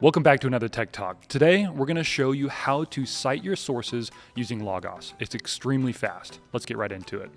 Welcome back to another Tech Talk. Today, we're going to show you how to cite your sources using Logos. It's extremely fast. Let's get right into it.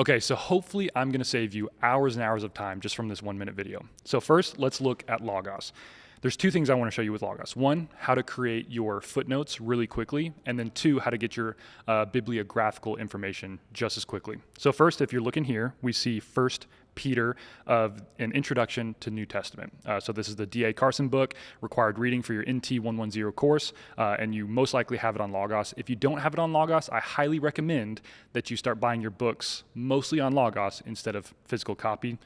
Okay, so hopefully I'm going to save you hours and hours of time just from this 1-minute video. So first, let's look at Logos. There's two things I want to show you with Logos. One, how to create your footnotes really quickly, and then two, how to get your bibliographical information just as quickly. So first, if you're looking here, we see 1 Peter of an Introduction to New Testament. So this is the D.A. Carson book, required reading for your NT 110 course, and you most likely have it on Logos. If you don't have it on Logos, I highly recommend that you start buying your books mostly on Logos instead of physical copy.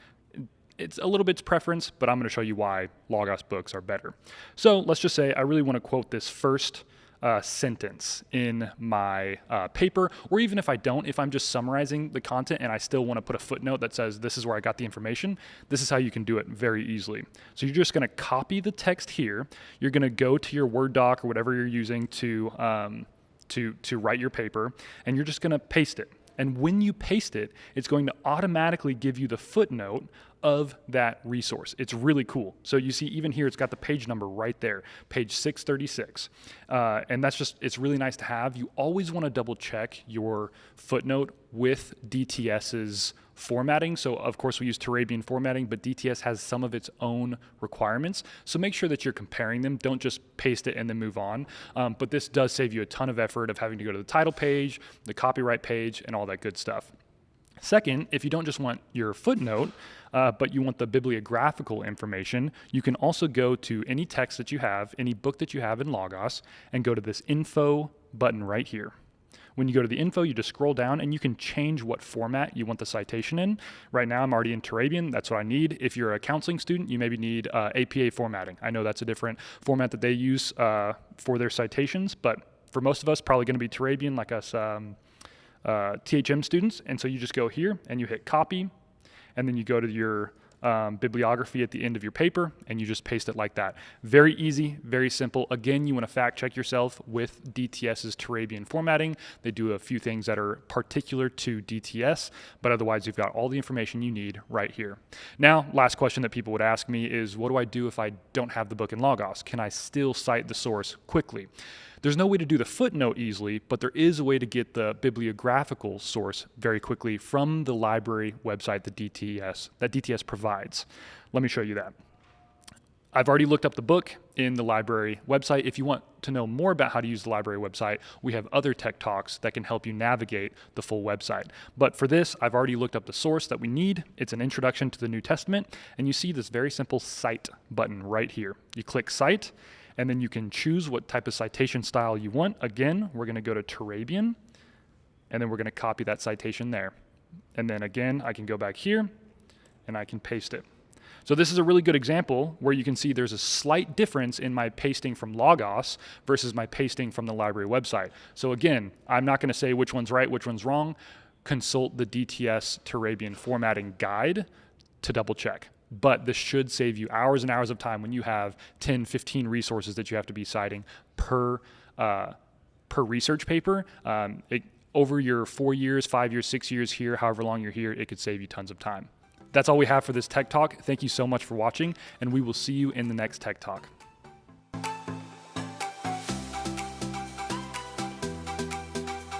It's a little bit's preference, but I'm going to show you why Logos books are better. So let's just say I really want to quote this first sentence in my paper, or even if I don't, if I'm just summarizing the content and I still want to put a footnote that says this is where I got the information, this is how you can do it very easily. So you're just going to copy the text here. You're going to go to your Word doc or whatever you're using to write your paper, and you're just going to paste it. And when you paste it, it's going to automatically give you the footnote of that resource. It's really cool. So you see even here, it's got the page number right there, page 636. And that's just, it's really nice to have. You always want to double check your footnote with DTS's formatting. So of course we use Turabian formatting, but DTS has some of its own requirements. So make sure that you're comparing them. Don't just paste it and then move on. But this does save you a ton of effort of having to go to the title page, the copyright page, and all that good stuff. Second, if you don't just want your footnote, but you want the bibliographical information, you can also go to any text that you have, any book that you have in Logos, and go to this info button right here. When you go to the info, you just scroll down and you can change what format you want the citation in. Right now, I'm already in Turabian. That's what I need. If you're a counseling student, you maybe need APA formatting. I know that's a different format that they use for their citations, but for most of us, probably going to be Turabian, like us THM students. And so you just go here and you hit copy, and then you go to your bibliography at the end of your paper, and you just paste it like that. Very easy, very simple. Again, you want to fact check yourself with DTS's Turabian formatting. They do a few things that are particular to DTS, but otherwise you've got all the information you need right here. Now, last question that people would ask me is, what do I do if I don't have the book in Logos? Can I still cite the source quickly? There's no way to do the footnote easily, but there is a way to get the bibliographical source very quickly from the library website that DTS provides. Let me show you that. I've already looked up the book in the library website. If you want to know more about how to use the library website, we have other tech talks that can help you navigate the full website. But for this, I've already looked up the source that we need. It's an introduction to the New Testament, and you see this very simple Cite button right here. You click Cite, and then you can choose what type of citation style you want. Again, we're going to go to Turabian, and then we're going to copy that citation there. And then again, I can go back here, and I can paste it. So this is a really good example where you can see there's a slight difference in my pasting from Logos versus my pasting from the library website. So again, I'm not going to say which one's right, which one's wrong. Consult the DTS Turabian formatting guide to double check. But this should save you hours and hours of time when you have 10, 15 resources that you have to be citing per research paper. Over your 4 years, 5 years, 6 years here, however long you're here, it could save you tons of time. That's all we have for this Tech Talk. Thank you so much for watching, and we will see you in the next Tech Talk.